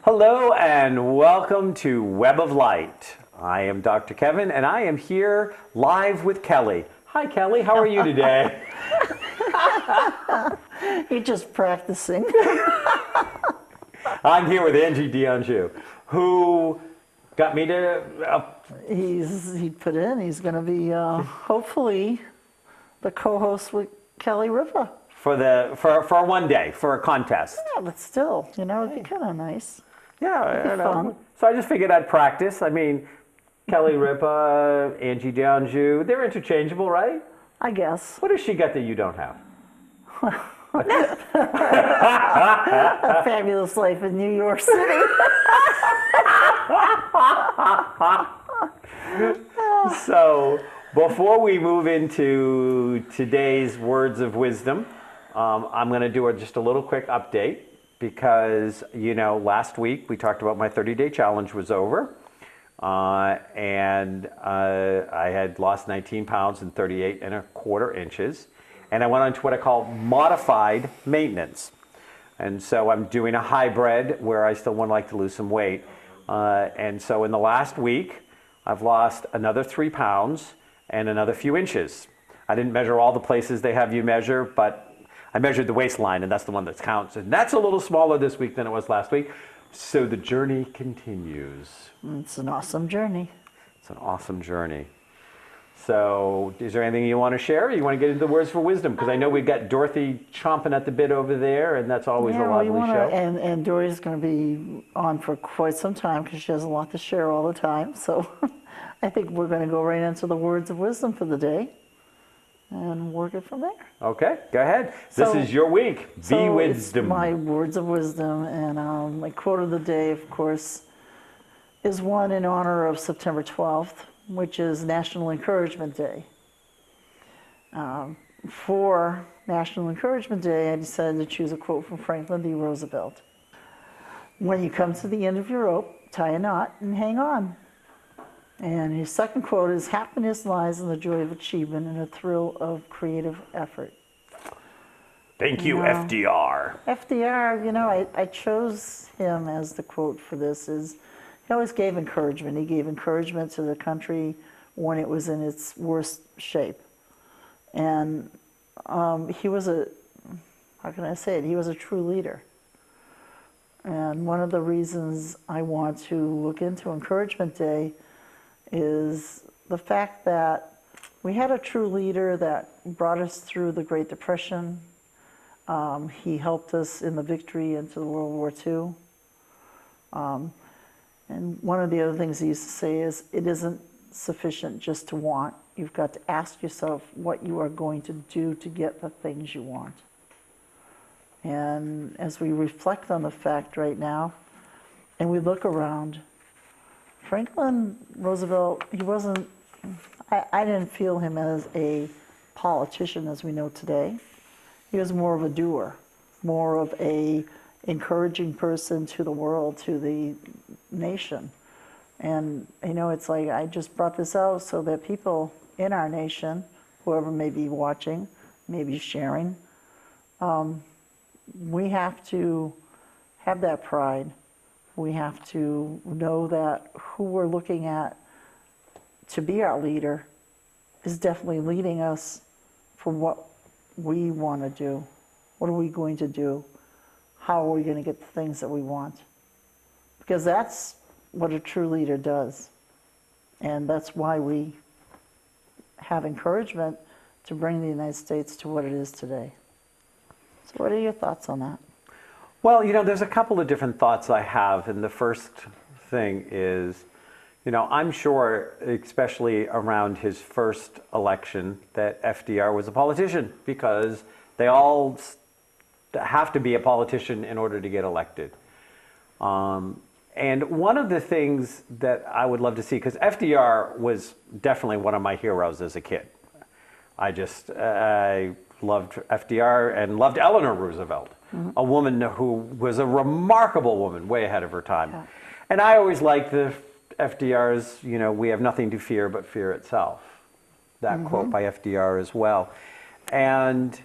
Hello and welcome to Web of Light. I am Dr. Kevin and I am here live with Kelly. Hi Kelly, how are you today? You're just practicing. I'm here with Angie D'Anjou, who got me to... He put in, he's going to be hopefully the co-host with Kelly Ripa. For one day, for a contest. Yeah, but still, it'd be kind of nice. Yeah, It'd be fun. So I just figured I'd practice. I mean, Kelly Ripa, Angie D'Anjou, they're interchangeable, right? I guess. What does she got that you don't have? A fabulous life in New York City. So, before we move into today's words of wisdom, I'm going to do just a little quick update because, last week we talked about my 30-day challenge was over. And I had lost 19 pounds and 38¼ inches. And I went on to what I call modified maintenance. And so I'm doing a hybrid where I still want to like to lose some weight. And so in the last week, I've lost another 3 pounds and another few inches. I didn't measure all the places they have you measure, but I measured the waistline, and that's the one that counts. And that's a little smaller this week than it was last week. So the journey continues. It's an awesome journey. It's an awesome journey. So is there anything you want to share? Or you want to get into the words for wisdom? Because I know we've got Dorothy chomping at the bit over there, and that's always a lively show. And Dorothy's going to be on for quite some time because she has a lot to share all the time. So I think we're going to go right into the words of wisdom for the day and work it from there. Okay, go ahead. This is your week. Be wisdom. It's my words of wisdom, and my quote of the day, of course, is one in honor of September 12th, which is National Encouragement Day. For National Encouragement Day, I decided to choose a quote from Franklin D. Roosevelt. When you come to the end of your rope, tie a knot and hang on. And his second quote is, happiness lies in the joy of achievement and a thrill of creative effort. Thank you, FDR. FDR, I chose him as the quote for this. He always gave encouragement. He gave encouragement to the country when it was in its worst shape. And he was how can I say it? He was a true leader. And one of the reasons I want to look into Encouragement Day is the fact that we had a true leader that brought us through the Great Depression. He helped us in the victory into World War II. And one of the other things he used to say is, it isn't sufficient just to want. You've got to ask yourself what you are going to do to get the things you want. And as we reflect on the fact right now, and we look around, Franklin Roosevelt, I didn't feel him as a politician as we know today. He was more of a doer, more of a encouraging person to the world, to the nation. And it's like, I just brought this out so that people in our nation, whoever may be watching, maybe sharing, we have to have that pride. We have to know that who we're looking at to be our leader is definitely leading us for what we want to do. What are we going to do? How are we going to get the things that we want? Because that's what a true leader does. And that's why we have encouragement to bring the United States to what it is today. So what are your thoughts on that? Well, there's a couple of different thoughts I have. And the first thing is, I'm sure, especially around his first election, that FDR was a politician because they all have to be a politician in order to get elected. And one of the things that I would love to see, because FDR was definitely one of my heroes as a kid. I loved FDR and loved Eleanor Roosevelt, a woman who was a remarkable woman, way ahead of her time. Yeah. And I always liked the FDR's, we have nothing to fear but fear itself. That quote by FDR as well. And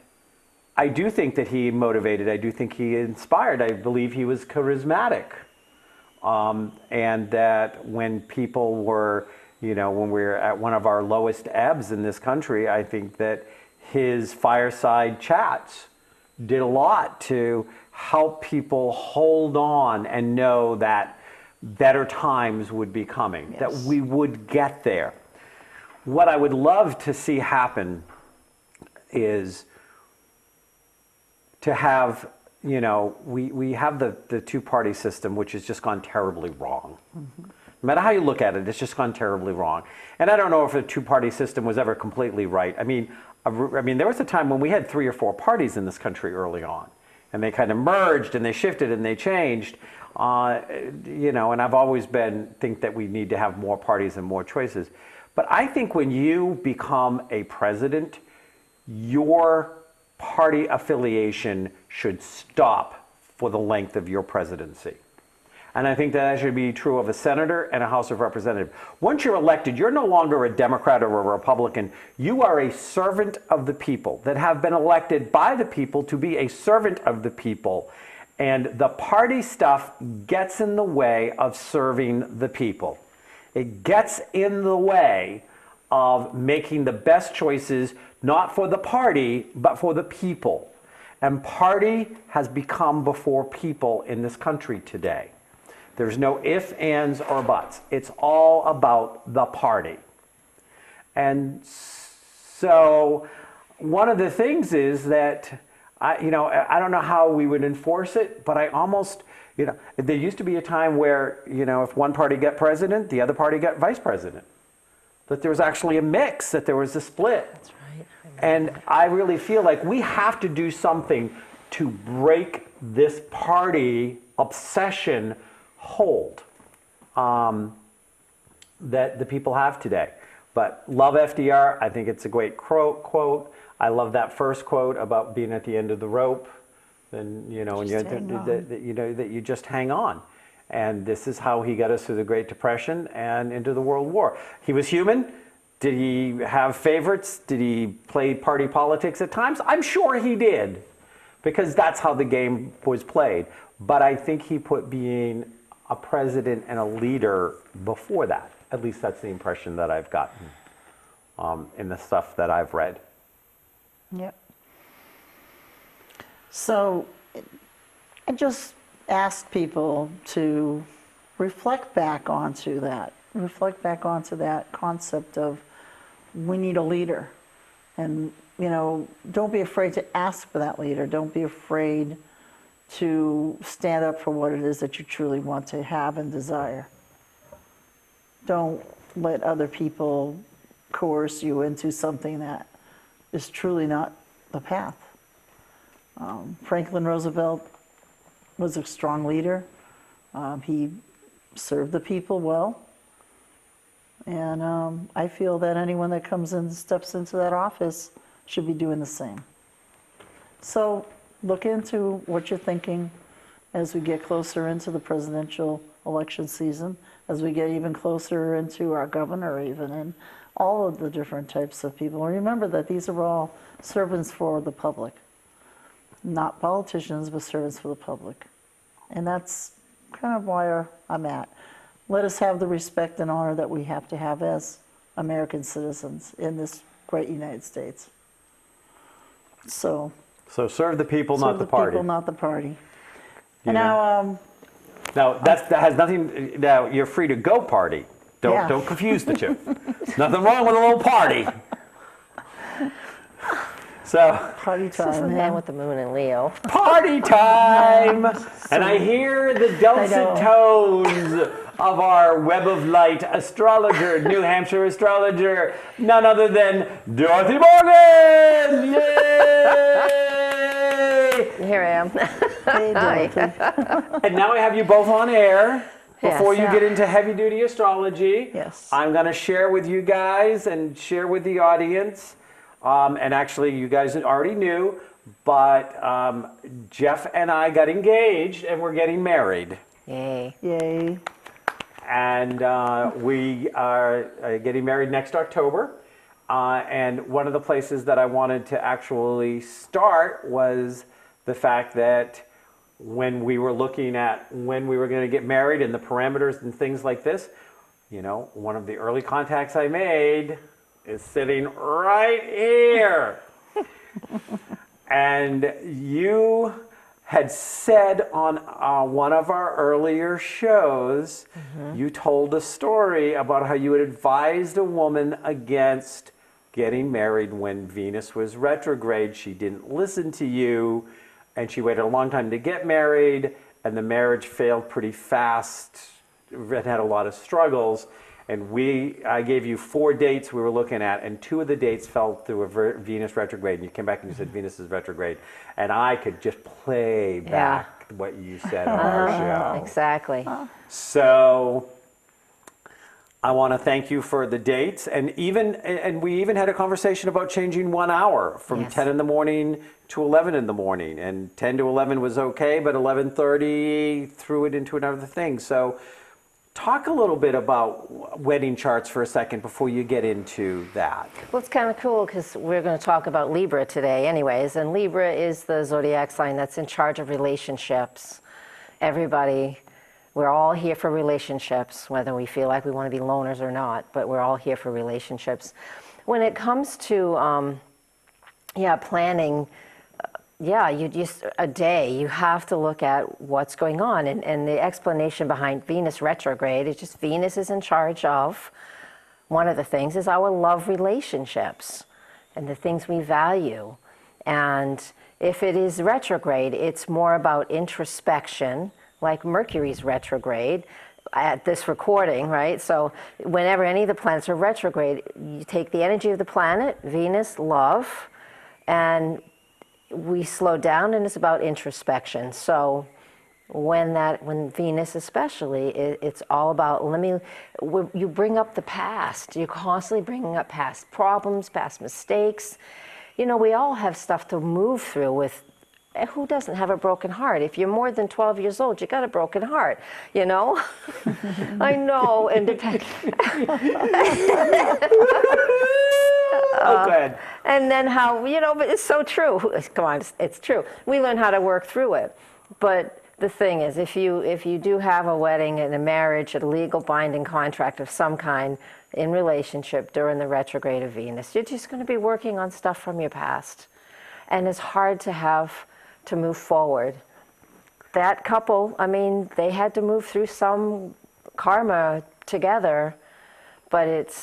I do think that he motivated, I do think he inspired, I believe he was charismatic. And that when people were, when we were at one of our lowest ebbs in this country, I think that his fireside chats did a lot to help people hold on and know that better times would be coming, that we would get there. What I would love to see happen is to have, we have the two-party system, which has just gone terribly wrong. No matter how you look at it, it's just gone terribly wrong. And I don't know if the two-party system was ever completely right. I mean, there was a time when we had 3 or 4 parties in this country early on, and they kind of merged and they shifted and they changed. And I've always think that we need to have more parties and more choices. But I think when you become a president, your party affiliation should stop for the length of your presidency. And I think that should be true of a senator and a House of Representatives. Once you're elected, you're no longer a Democrat or a Republican. You are a servant of the people that have been elected by the people to be a servant of the people. And the party stuff gets in the way of serving the people. It gets in the way of making the best choices, not for the party, but for the people. And party has become before people in this country today. There's no ifs, ands, or buts. It's all about the party. And so one of the things is that, I don't know how we would enforce it, but I almost, there used to be a time where, if one party got president, the other party got vice president. That there was actually a mix, that there was a split. That's right. And I really feel like we have to do something to break this party obsession hold that the people have today. But love FDR. I think it's a great quote. I love that first quote about being at the end of the rope, and that you just hang on. And this is how he got us through the Great Depression and into the World War. He was human. Did he have favorites? Did he play party politics at times? I'm sure he did, because that's how the game was played. But I think he put being a president and a leader before that. At least that's the impression that I've gotten in the stuff that I've read. Yep. So I just ask people to reflect back onto that concept of we need a leader. And, don't be afraid to ask for that leader. Don't be afraid to stand up for what it is that you truly want to have and desire. Don't let other people coerce you into something that is truly not the path. Franklin Roosevelt was a strong leader. He served the people well. And I feel that anyone that comes in, steps into that office, should be doing the same. So look into what you're thinking as we get closer into the presidential election season, as we get even closer into our governor even, and all of the different types of people. And remember that these are all servants for the public. Not politicians, but servants for the public. And that's kind of where I'm at. Let us have the respect and honor that we have to have as American citizens in this great United States. So serve the people, not the party. Serve the people, not the party. You And know? Now that has nothing. Now you're free to go party. Don't confuse the two. Nothing wrong with a little party. So party This is the time, man with the moon in Leo. party time, and I hear the dulcet tones of our web of light astrologer, New Hampshire astrologer, none other than Dorothy Morgan. Yay! Here I am. Hey, Dorothy. And now I have you both on air. Before you Yes. get into heavy-duty astrology, Yes. I'm going to share with you guys and share with the audience. And actually, you guys already knew, but Jeff and I got engaged, and we're getting married. Yay. Yay. And we are getting married next October. And one of the places that I wanted to actually start was the fact that when we were looking at when we were going to get married and the parameters and things like this, one of the early contacts I made is sitting right here. And you had said on one of our earlier shows, you told a story about how you had advised a woman against getting married when Venus was retrograde. She didn't listen to you, and she waited a long time to get married, and the marriage failed pretty fast. It had a lot of struggles. And I gave you 4 dates we were looking at, and 2 of the dates fell through a Venus retrograde. And you came back and you said Venus is retrograde, and I could just play back what you said on our show. Exactly. So I want to thank you for the dates, and we even had a conversation about changing 1 hour from 10 in the morning to 11 in the morning, and 10 to 11 was okay, but 11:30 threw it into another thing. So. Talk a little bit about wedding charts for a second before you get into that. Well, it's kind of cool because we're going to talk about Libra today anyways, and Libra is the zodiac sign that's in charge of relationships. Everybody, we're all here for relationships, whether we feel like we want to be loners or not, but we're all here for relationships. When it comes to, planning, you just a day, you have to look at what's going on. And the explanation behind Venus retrograde is just Venus is in charge of, one of the things is our love relationships and the things we value. And if it is retrograde, it's more about introspection, like Mercury's retrograde at this recording, right? So whenever any of the planets are retrograde, you take the energy of the planet, Venus, love, and we slow down, and it's about introspection. So when Venus especially, it's all about, you bring up the past. You're constantly bringing up past problems, past mistakes. We all have stuff to move through with. Who doesn't have a broken heart? If you're more than 12 years old, you got a broken heart, I know, and good. And then how, but it's so true. Come on, it's true. We learn how to work through it. But the thing is, if you do have a wedding and a marriage, a legal binding contract of some kind in relationship during the retrograde of Venus, you're just going to be working on stuff from your past. And it's hard to move forward. That couple, they had to move through some karma together, but it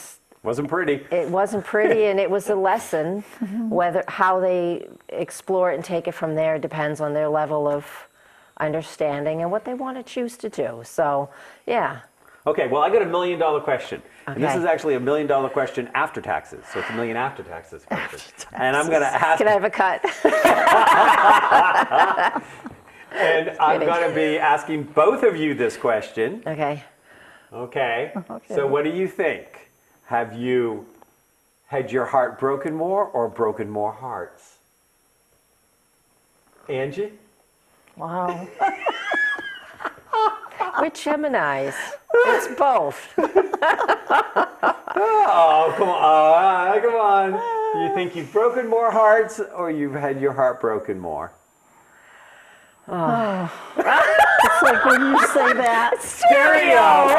wasn't pretty, and it was a lesson. How they explore it and take it from there depends on their level of understanding and what they want to choose to do. So, yeah. Okay, well, I got $1 million question. Okay. And this is actually $1 million question after taxes. So it's $1 million after taxes question. And I'm going to ask. Can I have a cut? And I'm going to be asking both of you this question. Okay. Okay. So what do you think? Have you had your heart broken more or broken more hearts? Angie? Wow. We're Geminis. It's both. Oh, come on. Come on. Do you think you've broken more hearts or you've had your heart broken more? Oh. It's like when you say that. Stereo!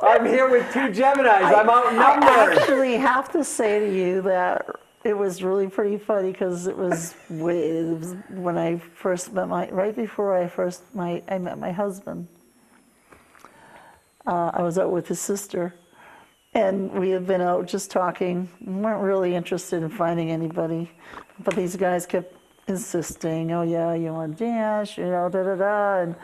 I'm here with 2 Geminis. I'm outnumbered. I actually have to say to you that it was really pretty funny because it was when I first met right before I met my husband. I was out with his sister, and we had been out just talking. We weren't really interested in finding anybody, but these guys kept insisting, oh yeah, you want to dance, da-da-da. And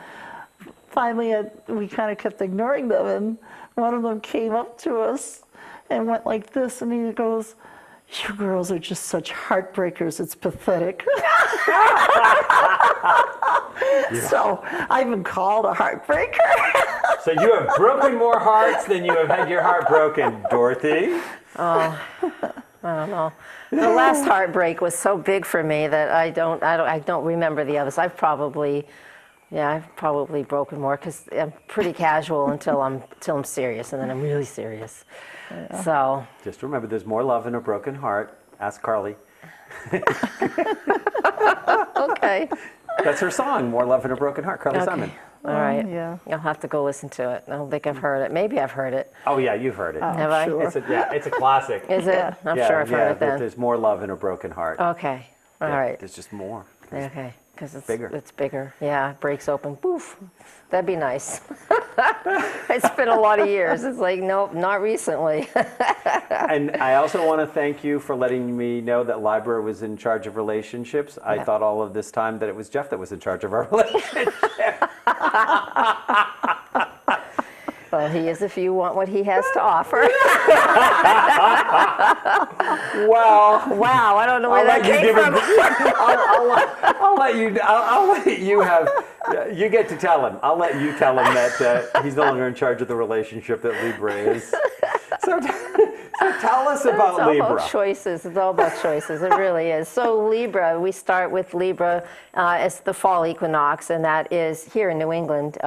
finally, we kind of kept ignoring them, and one of them came up to us and went like this, and he goes, you girls are just such heartbreakers, it's pathetic. So I've been called a heartbreaker. So you have broken more hearts than you have had your heart broken, Dorothy. Oh, I don't know. The last heartbreak was so big for me that I don't remember the others. I've probably broken more because I'm pretty casual until I'm serious, and then I'm really serious. Yeah. So just remember, there's more love in a broken heart. Ask Carly. Okay. That's her song, More Love in a Broken Heart, Carly Simon. All right. Yeah. I'll have to go listen to it. I don't think I've heard it. Maybe I've heard it. Oh yeah, you've heard it. Have I? Sure. It's a classic. Is it? I'm yeah, sure I've heard it then. There's more love in a broken heart. Okay. All Yeah, right. There's just more. Okay. Because it's bigger. It's bigger. Yeah. It breaks open. Poof. That'd be nice. It's been a lot of years. It's like, nope, not recently. And I also want to thank you for letting me know that Libra was in charge of relationships. I thought all of this time that it was Jeff that was in charge of our relationship. Well, he is if you want what he has to offer. Well, Wow, I don't know where that came from. I'll let you have. You get to tell him. I'll let you tell him that he's no longer in charge of the relationship that Libra is. So tell us about It's all Libra. about choices. It's all about choices. It really is. So Libra, we start with Libra as the fall equinox, and that is here in New England.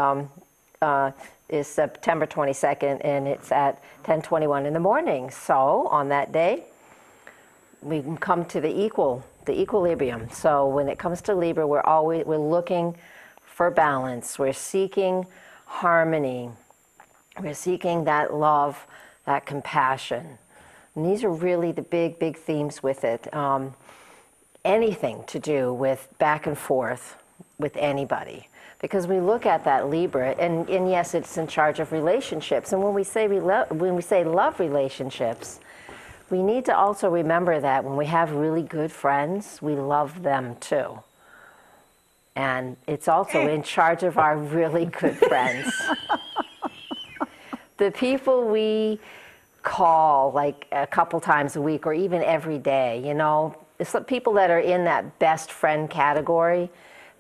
Is September 22nd, and it's at 10:21 in the morning. So on that day, we can come to the equilibrium. So when it comes to Libra, we're looking for balance. We're seeking harmony. We're seeking that love, that compassion. And these are really the big themes with it. Anything to do with back and forth with anybody. Because we look at that Libra, and yes, it's in charge of relationships. And when we say love relationships, we need to also remember that when we have really good friends, we love them too. And it's also in charge of our really good friends. The people we call like a couple times a week or even every day, it's the people that are in that best friend category.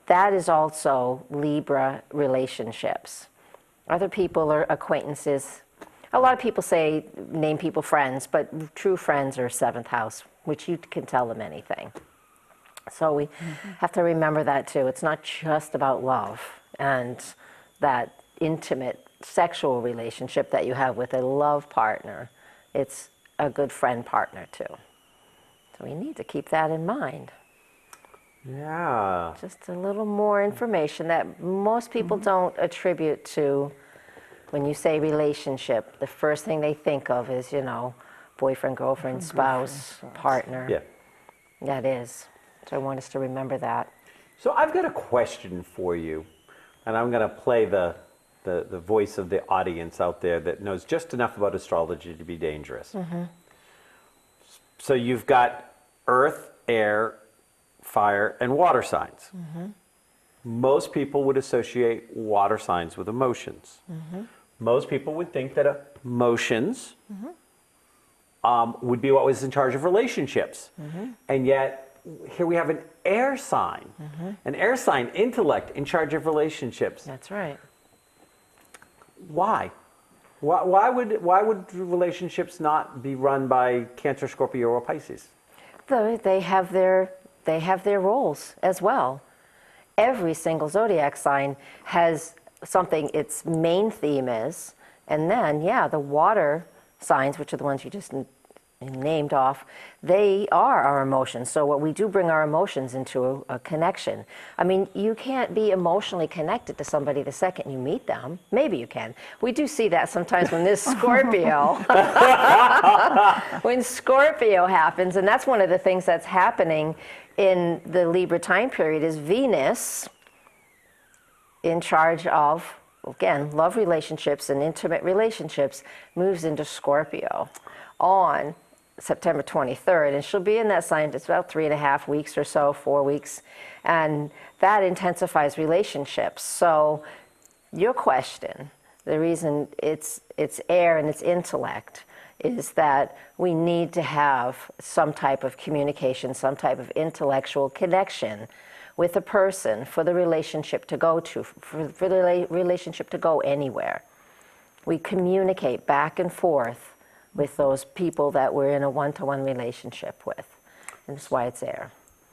That is also Libra relationships. Other people are acquaintances. A lot of people name people friends, but true friends are seventh house, which you can tell them anything. So we have to remember that too. It's not just about love and that intimate sexual relationship that you have with a love partner. It's a good friend partner too. So we need to keep that in mind. Yeah. Just a little more information that most people don't attribute to when you say relationship. The first thing they think of is, boyfriend, girlfriend, spouse, partner. Yeah. That is. So I want us to remember that. So I've got a question for you, and I'm going to play the voice of the audience out there that knows just enough about astrology to be dangerous. So you've got earth, air, fire, and water signs. Most people would associate water signs with emotions. Most people would think that emotions would be what was in charge of relationships. And yet, here we have an air sign. An air sign, intellect, in charge of relationships. That's right. Why? Why would relationships not be run by Cancer, Scorpio, or Pisces? They have their roles as well. Every single zodiac sign has something its main theme is, and then the water signs, which are the ones you just named off, they are our emotions. So what we do bring our emotions into a connection. I mean, you can't be emotionally connected to somebody the second you meet them. Maybe you can. We do see that sometimes when this Scorpio, when Scorpio happens, and that's one of the things that's happening in the Libra time period is Venus, in charge of, again, love relationships and intimate relationships, moves into Scorpio on September 23rd, and she'll be in that sign. It's about 3.5 weeks or so, 4 weeks, and that intensifies relationships. So your question, the reason it's air and it's intellect, is that we need to have some type of communication, some type of intellectual connection with a person for the relationship to go for the relationship to go anywhere. We communicate back and forth with those people that we're in a one-to-one relationship with. And that's why it's air.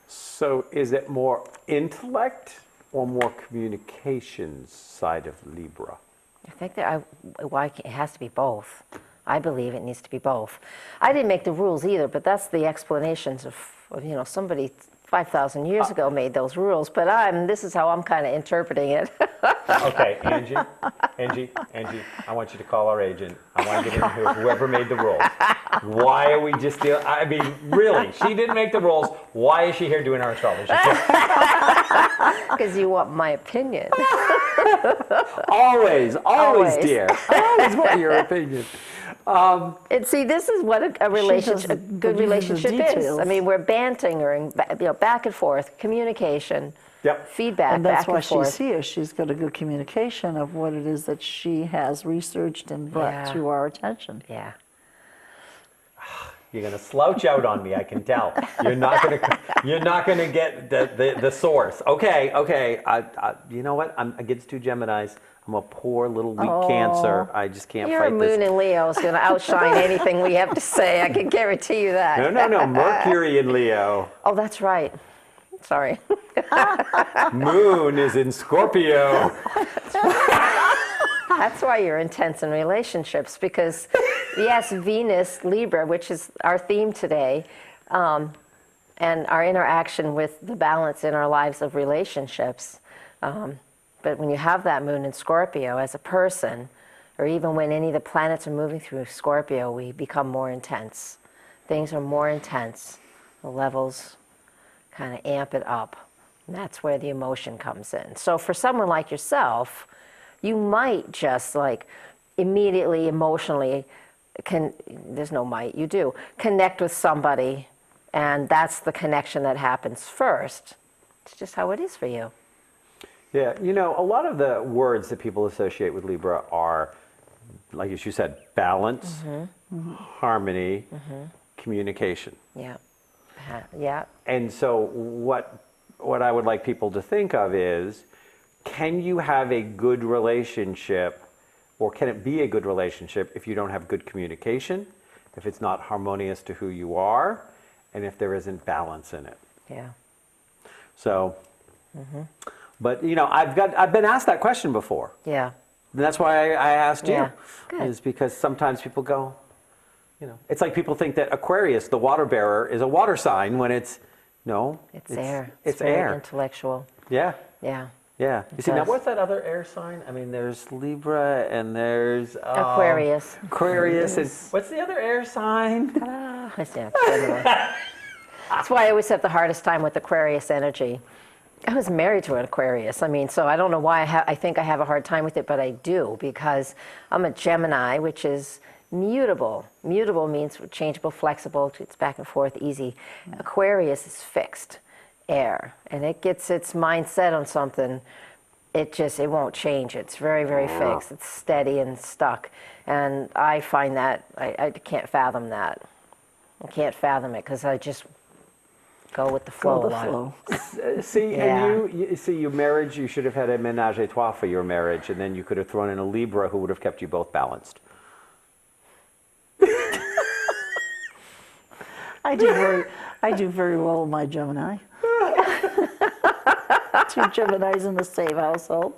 So is it more intellect or more communications side of Libra? I think that it has to be both. I believe it needs to be both. I didn't make the rules either, but that's the explanations of somebody 5,000 years ago made those rules, but this is how I'm kind of interpreting it. Okay, Angie, I want you to call our agent. I want to get in here, whoever made the rules. Why are we just dealing? I mean, really, she didn't make the rules. Why is she here doing our astrology? Because you want my opinion. Always, Always. dear. Always want your opinion. And see, this is what a relationship, a doesn't good give you the relationship is. details. I mean, we're bantering, back and forth, communication, Yep. feedback, And that's back why and forth. she's here. She's got a good communication of what it is that she has researched and brought Yeah. to our attention. Yeah. You're gonna slouch out on me. I can tell. You're not gonna get the source. Okay. You know what? I'm against two Geminis. I'm a poor little weak Cancer. I just can't Your fight moon this. in Leo is going to outshine anything we have to say. I can guarantee you that. No. Mercury in Leo. Oh, that's right. Sorry. Moon is in Scorpio. That's why you're intense in relationships, because yes, Venus, Libra, which is our theme today, and our interaction with the balance in our lives of relationships. But when you have that moon in Scorpio as a person, or even when any of the planets are moving through Scorpio, we become more intense. Things are more intense. The levels kind of amp it up. And that's where the emotion comes in. So for someone like yourself, you might just like immediately emotionally, there's no might, you do, connect with somebody, and that's the connection that happens first. It's just how it is for you. Yeah, a lot of the words that people associate with Libra are, like as you said, balance, harmony, communication. Yeah. Yeah. And so what I would like people to think of is, can you have a good relationship, or can it be a good relationship if you don't have good communication, if it's not harmonious to who you are, and if there isn't balance in it? Yeah. So, but I've been asked that question before. Yeah. And that's why I asked you. Yeah. Good. Is because sometimes people go, it's like people think that Aquarius, the water bearer, is a water sign when it's air. It's very air. Intellectual. Yeah. Yeah. Yeah. You see, now does. what's that other air sign? I mean, there's Libra and there's Aquarius. Aquarius. And what's the other air sign? Yeah, Gemini. That's why I always have the hardest time with Aquarius energy. I was married to an Aquarius. I mean, so I don't know why I think I have a hard time with it, but I do, because I'm a Gemini, which is mutable. Mutable means changeable, flexible, it's back and forth, easy. Aquarius is fixed, air, and it gets its mindset on something, it won't change. It's very, very fixed. It's steady and stuck. And I find that, I can't fathom that. I can't fathom it, because I just go with the flow. Go with the flow. See, Yeah. and you see, your marriage, you should have had a ménage à trois for your marriage, and then you could have thrown in a Libra who would have kept you both balanced. I do very well with my Gemini. Two Geminis in the same household.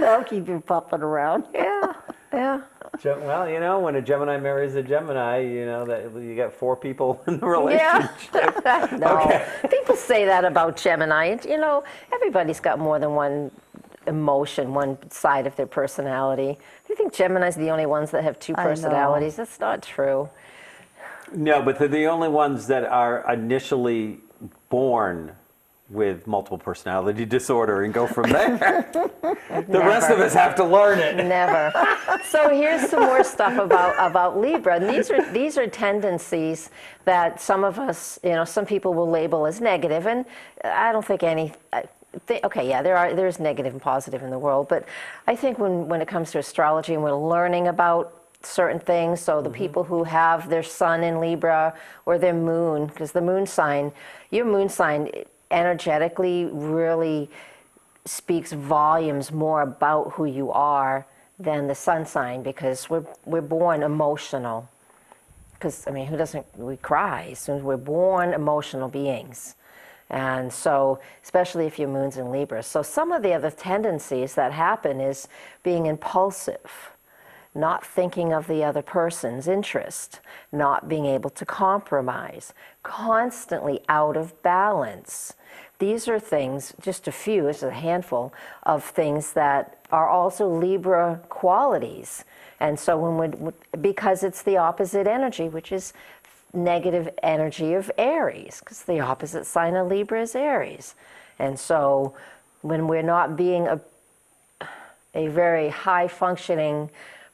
They'll keep you popping around. Yeah, yeah. Well, when a Gemini marries a Gemini, that you got 4 people in the relationship. Yeah. No, Okay. people say that about Gemini. Everybody's got more than one emotion, one side of their personality. Do you think Gemini's the only ones that have 2 I know. personalities? That's not true. No, but they're the only ones that are initially born with multiple personality disorder and go from there. The rest of us have to learn it. Never. So here's some more stuff about Libra. And these are tendencies that some of us, some people will label as negative, and I don't think any. Okay, yeah, there's negative and positive in the world, but I think when it comes to astrology and we're learning about certain things, so the people who have their sun in Libra or their moon, because the moon sign, your moon sign energetically really speaks volumes more about who you are than the sun sign, because we're born emotional. Because, we cry as soon as we're born emotional beings. And so, especially if your moon's in Libra. So some of the other tendencies that happen is being impulsive, not thinking of the other person's interest, not being able to compromise, constantly out of balance. These are things, just a few, it's a handful of things that are also Libra qualities. And so because it's the opposite energy, which is negative energy of Aries, because the opposite sign of Libra is Aries. And so when we're not being a very high functioning,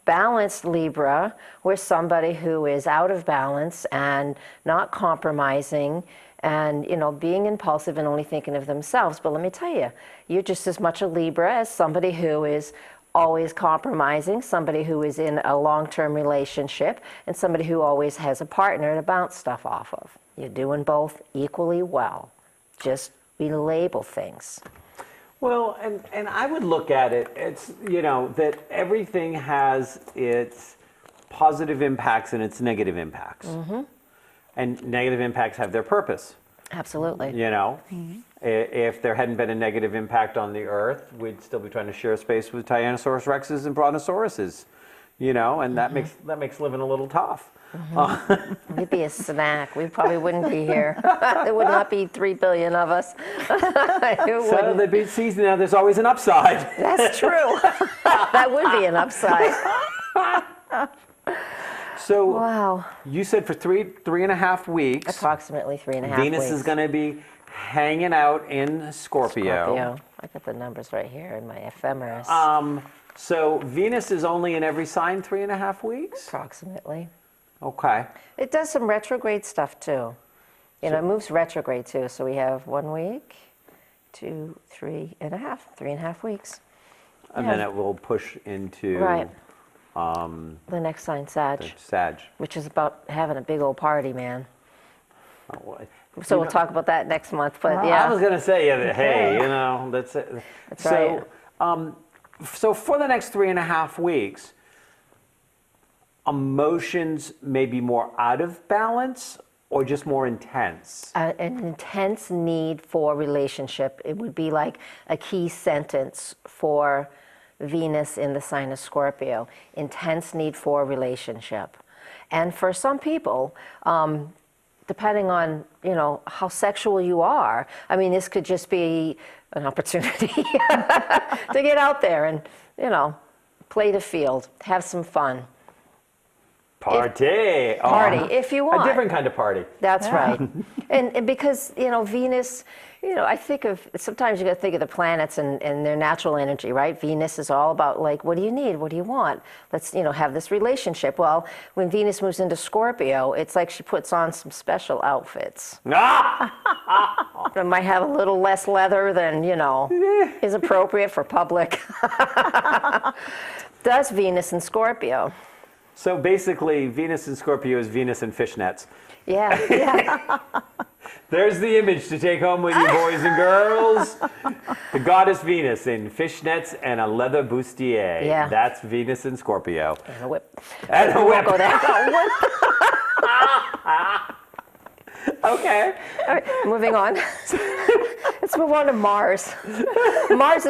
balanced Libra, we're somebody who is out of balance and not compromising and, being impulsive and only thinking of themselves. But let me tell you, you're just as much a Libra as somebody who is always compromising, somebody who is in a long-term relationship, and somebody who always has a partner to bounce stuff off of. You're doing both equally well. Just relabel things. Well, and I would look at it, it's, that everything has its positive impacts and its negative impacts. Mm-hmm. And negative impacts have their purpose. Absolutely. If there hadn't been a negative impact on the Earth, we'd still be trying to share space with Tyrannosaurus rexes and Brontosauruses, and that makes living a little tough. Mm-hmm. We'd be a snack. We probably wouldn't be here. There would not be 3 billion of us. So there'd be season now. There's always an upside. That's true. That would be an upside. So wow. You said for 3.5 weeks. Approximately 3.5 weeks. Venus is going to be hanging out in Scorpio. I got the numbers right here in my ephemeris. So Venus is only in every sign 3.5 weeks? Approximately. Okay. It does some retrograde stuff too. It moves retrograde too. So we have 1 week, 2, 3.5 weeks. And then it will push into right. The next sign, Sag. Sag. Which is about having a big old party, man. Oh, well, so we'll talk about that next month. But yeah. I was going to say, hey, that's it. That's right. So for the next 3.5 weeks, emotions may be more out of balance or just more intense? An intense need for relationship. It would be like a key sentence for Venus in the sign of Scorpio. Intense need for relationship. And for some people, depending on, how sexual you are, this could just be an opportunity to get out there and, play the field, have some fun. Party. If you want. A different kind of party. That's right. And because, Venus, I think of, sometimes you got to think of the planets and their natural energy, right? Venus is all about like, what do you need? What do you want? Let's, have this relationship. Well, when Venus moves into Scorpio, it's like she puts on some special outfits. It might have a little less leather than, is appropriate for public. Does Venus in Scorpio. So basically, Venus in Scorpio is Venus in fishnets. Yeah. There's the image to take home with you, boys and girls. The goddess Venus in fishnets and a leather bustier. Yeah. That's Venus in Scorpio. And a whip. And a whip. Go there. Okay. All right, moving on. Let's move on to Mars. Mars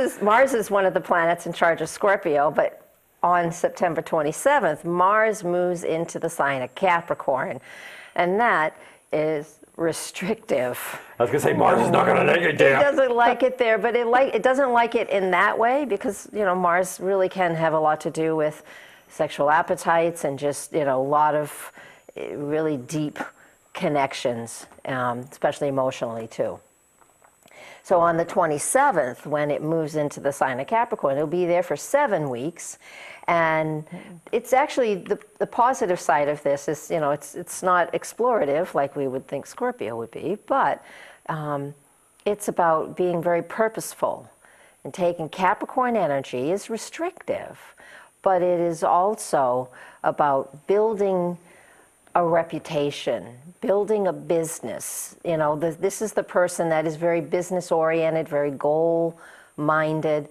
is one of the planets in charge of Scorpio, but on September 27th, Mars moves into the sign of Capricorn, and that is restrictive. I was going to say, Mars is not going to like it there. It doesn't like it there, but it doesn't like it in that way because, Mars really can have a lot to do with sexual appetites and just, a lot of really deep connections, especially emotionally too. So on the 27th, when it moves into the sign of Capricorn, it'll be there for 7 weeks. And it's actually, the positive side of this is, it's not explorative like we would think Scorpio would be, but it's about being very purposeful. And taking Capricorn energy is restrictive, but it is also about building a reputation, building a business. This is the person that is very business oriented, very goal minded.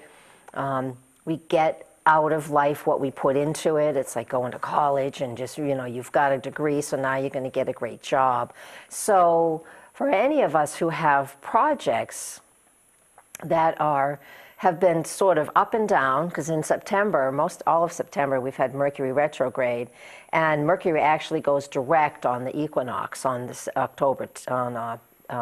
We get out of life what we put into it. It's like going to college and just, you've got a degree, so now you're going to get a great job. So for any of us who have projects that are have been sort of up and down, because in September, all of September, we've had Mercury retrograde, and Mercury actually goes direct on the equinox on this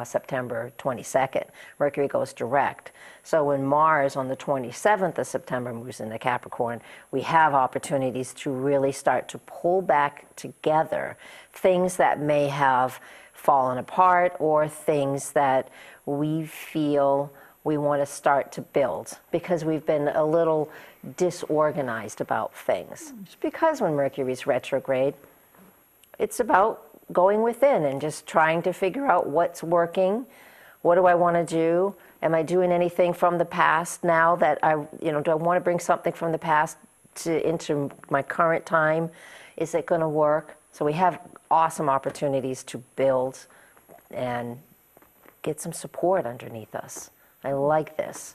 September 22nd. Mercury goes direct. So when Mars on the 27th of September moves into Capricorn, we have opportunities to really start to pull back together things that may have fallen apart, or things that we feel we want to start to build, because we've been a little disorganized about things. It's because when Mercury's retrograde, it's about going within and just trying to figure out what's working, what do I want to do, am I doing anything from the past now that do I want to bring something from the past into my current time? Is it going to work? So we have awesome opportunities to build and get some support underneath us. I like this.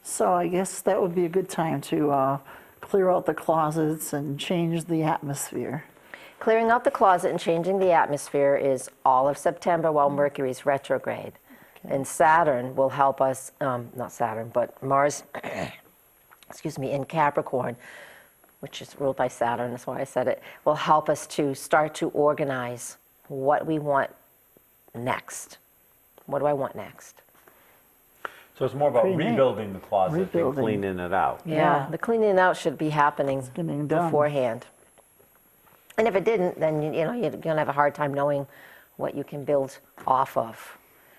So I guess that would be a good time to clear out the closets and change the atmosphere. Clearing out the closet and changing the atmosphere is all of September while Mercury's retrograde. Okay. And Saturn will help us, not Saturn, but Mars, in Capricorn, which is ruled by Saturn, that's why I said it, will help us to start to organize what we want next. What do I want next? So it's more about Pretty neat. rebuilding the closet Rebuilding. and cleaning it out. Yeah, the cleaning out should be happening getting done. beforehand. And if it didn't, then you're going to have a hard time knowing what you can build off of.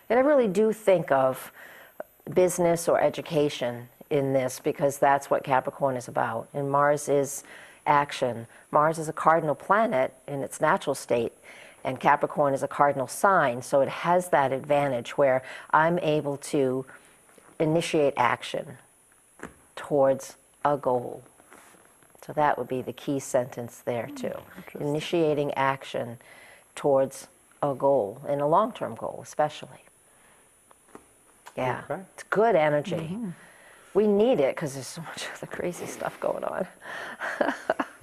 And I really do think of business or education in this, because that's what Capricorn is about. And Mars is action. Mars is a cardinal planet in its natural state, and Capricorn is a cardinal sign, so it has that advantage where I'm able to initiate action towards a goal. So that would be the key sentence there too. Initiating action towards a goal, and a long-term goal especially. Yeah, Okay. it's good energy. We need it because there's so much other crazy stuff going on.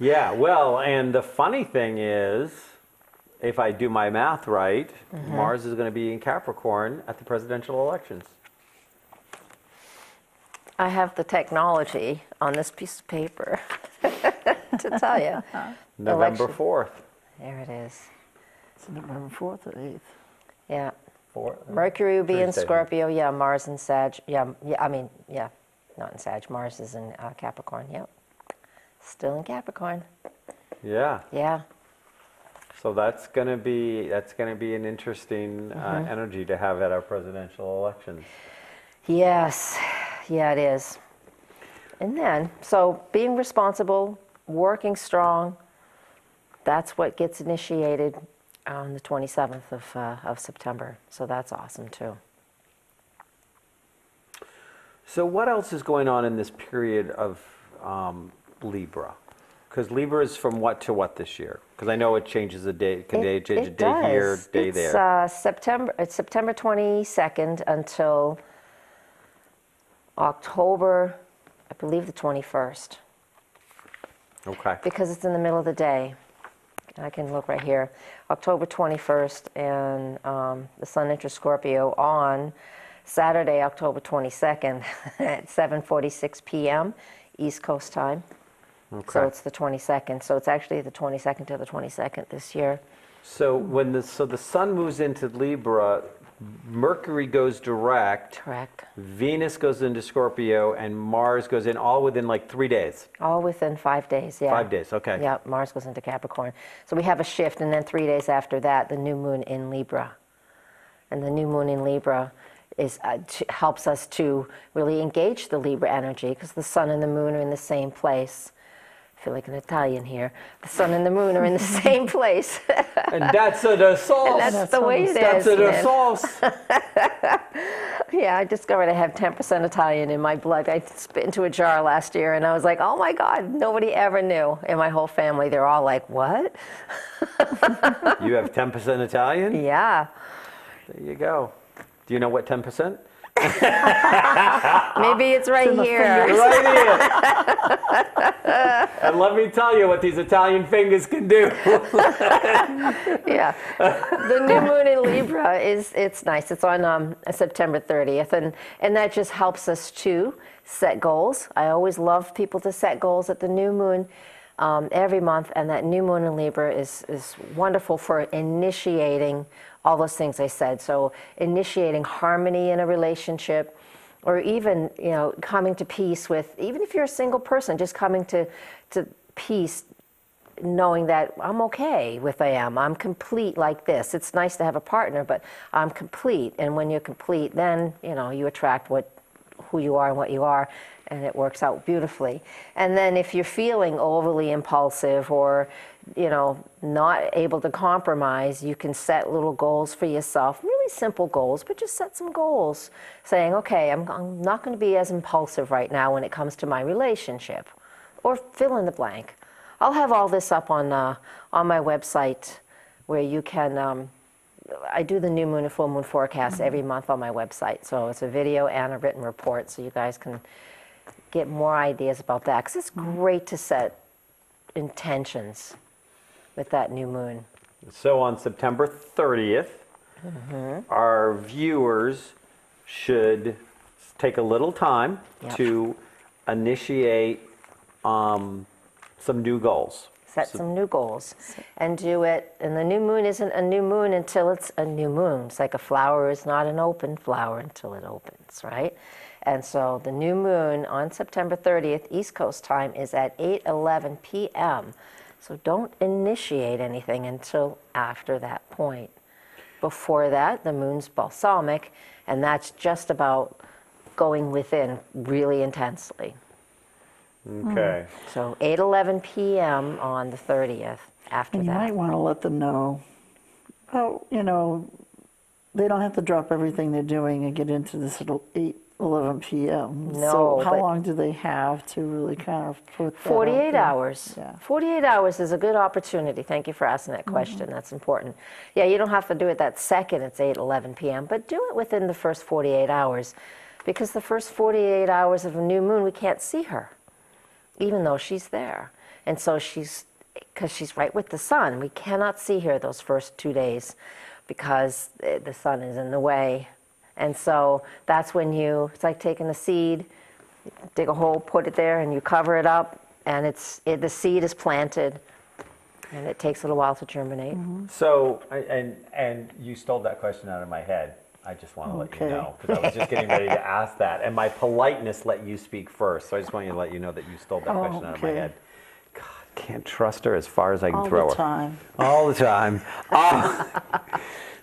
Yeah, well, and the funny thing is, if I do my math right, Mars is going to be in Capricorn at the presidential elections. I have the technology on this piece of paper to tell you. November Election. 4th. There it is. It's November 4th or 8th. Yeah. 4th. Mercury will be in Thursday. Scorpio. Yeah, Mars in Sag. Yeah, not in Sag. Mars is in Capricorn. Yep. Still in Capricorn. Yeah. Yeah. So that's going to be an interesting energy to have at our presidential elections. Yes. Yeah, it is. And then, so being responsible, working strong, that's what gets initiated on the 27th of September. So that's awesome too. So what else is going on in this period of Libra? Because Libra is from what to what this year? Because I know it changes a day. Can they change a day here, day there? It's September 22nd until October, I believe the 21st. Okay. Because it's in the middle of the day. I can look right here. October 21st, and the Sun enters Scorpio on Saturday, October 22nd at 7:46 p.m. East Coast time. Okay. So it's the 22nd. So it's actually the 22nd to the 22nd this year. So when the Sun moves into Libra, Mercury goes direct. Correct. Venus goes into Scorpio, and Mars goes in all within like 3 days. All within 5 days, yeah. 5 days, okay. Yeah, Mars goes into Capricorn. So we have a shift, and then 3 days after that, the new moon in Libra. And the new moon in Libra helps us to really engage the Libra energy, because the sun and the moon are in the same place. I feel like an Italian here. The sun and the moon are in the same place. And that's the sauce. And that's the way it is. That's the man. sauce. Yeah, I discovered I have 10% Italian in my blood. I spit into a jar last year, and I was like, oh my God, nobody ever knew. In my whole family, they're all like, what? You have 10% Italian? Yeah. There you go. Do you know what 10%? Maybe it's right in the here. fingers. Right here. And let me tell you what these Italian fingers can do. Yeah. The new moon in Libra it's nice. It's on September 30th, and that just helps us to set goals. I always love people to set goals at the new moon every month, and that new moon in Libra is wonderful for initiating all those things I said. So initiating harmony in a relationship, or even, coming to peace with, even if you're a single person, just coming to peace, knowing that I'm okay with I'm complete like this. It's nice to have a partner, but I'm complete. And when you're complete, then, you attract who you are and what you are, and it works out beautifully. And then if you're feeling overly impulsive or, not able to compromise, you can set little goals for yourself, really simple goals, but just set some goals saying, okay, I'm not going to be as impulsive right now when it comes to my relationship, or fill in the blank. I'll have all this up on my website, where you can, I do the new moon and full moon forecast every month on my website. So it's a video and a written report, so you guys can get more ideas about that, because it's great to set intentions with that new moon. So on September 30th, our viewers should take a little time Yep. to initiate some new goals. Set some new goals and do it. And the new moon isn't a new moon until it's a new moon. It's like a flower is not an open flower until it opens, right? And so the new moon on September 30th, East Coast time, is at 8:11 p.m. So don't initiate anything until after that point. Before that, the moon's balsamic, and that's just about going within really intensely. Okay. So 8:11 p.m. on the 30th after And you that. might want to let them know, they don't have to drop everything they're doing and get into this at 8:11 p.m. No, So how but- long do they have to really kind of put that out 48 there? hours. Yeah. 48 hours is a good opportunity. Thank you for asking that question. That's important. Yeah, you don't have to do it that second it's 8:11 p.m., but do it within the first 48 hours, because the first 48 hours of a new moon, we can't see her, even though she's there. And so because she's right with the sun, we cannot see her those first 2 days because the sun is in the way. And so that's when it's like taking a seed, dig a hole, put it there, and you cover it up, and the seed is planted, and it takes a little while to germinate. So, and you stole that question out of my head. I just want to let you Okay. know, because I was just getting ready to ask that, and my politeness let you speak first. So I just want you to let you know that you stole that question out of my okay. head. God, can't trust her as far as I can All throw the her. time. All the time.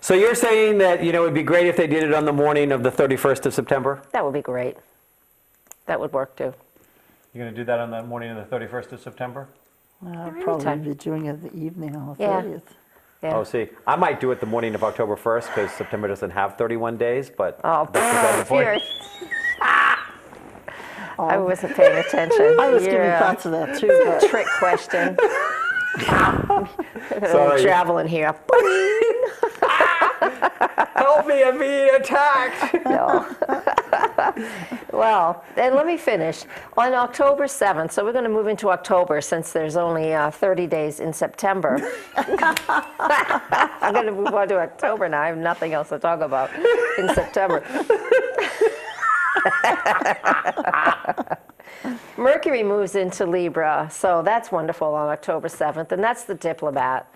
So you're saying that, it would be great if they did it on the morning of the 31st of September? That would be great. That would work too. You're going to do that on the morning of the 31st of September? I'll Or probably anytime. be doing it in the evening on the Yeah. 30th. Yeah. Oh, see, I might do it the morning of October 1st, because September doesn't have 31 days, but Oh, that's beside the point. you're- I wasn't paying attention. I was giving Yeah. thoughts of that too, but Trick question. Sorry. Traveling here. Help me, I'm being attacked. No. Well, then let me finish. On October 7th, so we're going to move into October since there's only 30 days in September. I'm going to move on to October now. I have nothing else to talk about in September. Mercury moves into Libra, so that's wonderful on October 7th, and that's the diplomat.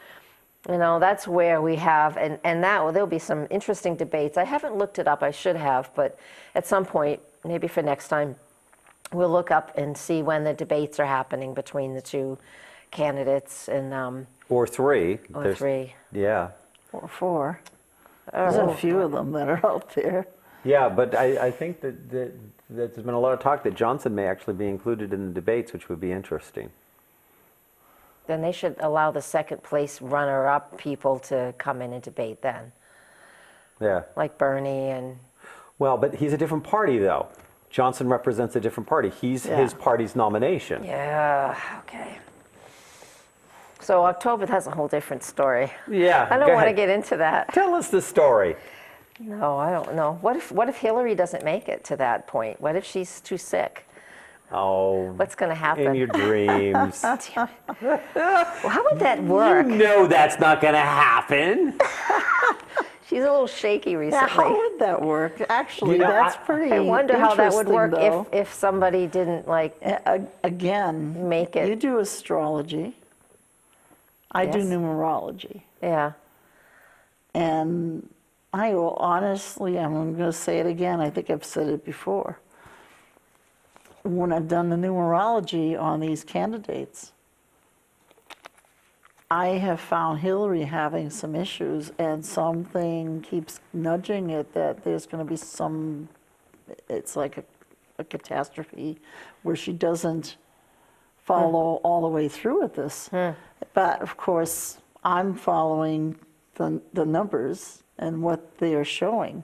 That's where we have, and there'll be some interesting debates. I haven't looked it up, I should have, but at some point, maybe for next time, we'll look up and see when the debates are happening between the two candidates and Or three. or There's- three. Yeah. or 4. There's a few of them that are out there. Yeah, but I think that there's been a lot of talk that Johnson may actually be included in the debates, which would be interesting. Then they should allow the second place runner-up people to come in and debate then, Yeah. like Bernie and. Well, but he's a different party, though. Johnson represents a different party. He's Yeah. his party's nomination. Yeah, okay. So October, that's a whole different story. Yeah. I don't go want to ahead. get into that. Tell us the story. No, I don't know. What if Hillary doesn't make it to that point? What if she's too sick? Oh, What's going to happen? in your dreams. Well, how would that work? No, that's not going to happen. She's a little shaky Yeah, recently. how would that work? Actually, You know, that's pretty I wonder how that would work interesting, though. if somebody didn't like. Again, Make it. You do astrology. I do Yes. numerology. Yeah. And I will honestly, I'm going to say it again, I think I've said it before. When I've done the numerology on these candidates, I have found Hillary having some issues, and something keeps nudging it that there's going to be some, it's like a catastrophe where she doesn't follow all the way through with this. But of course, I'm following the numbers and what they are showing.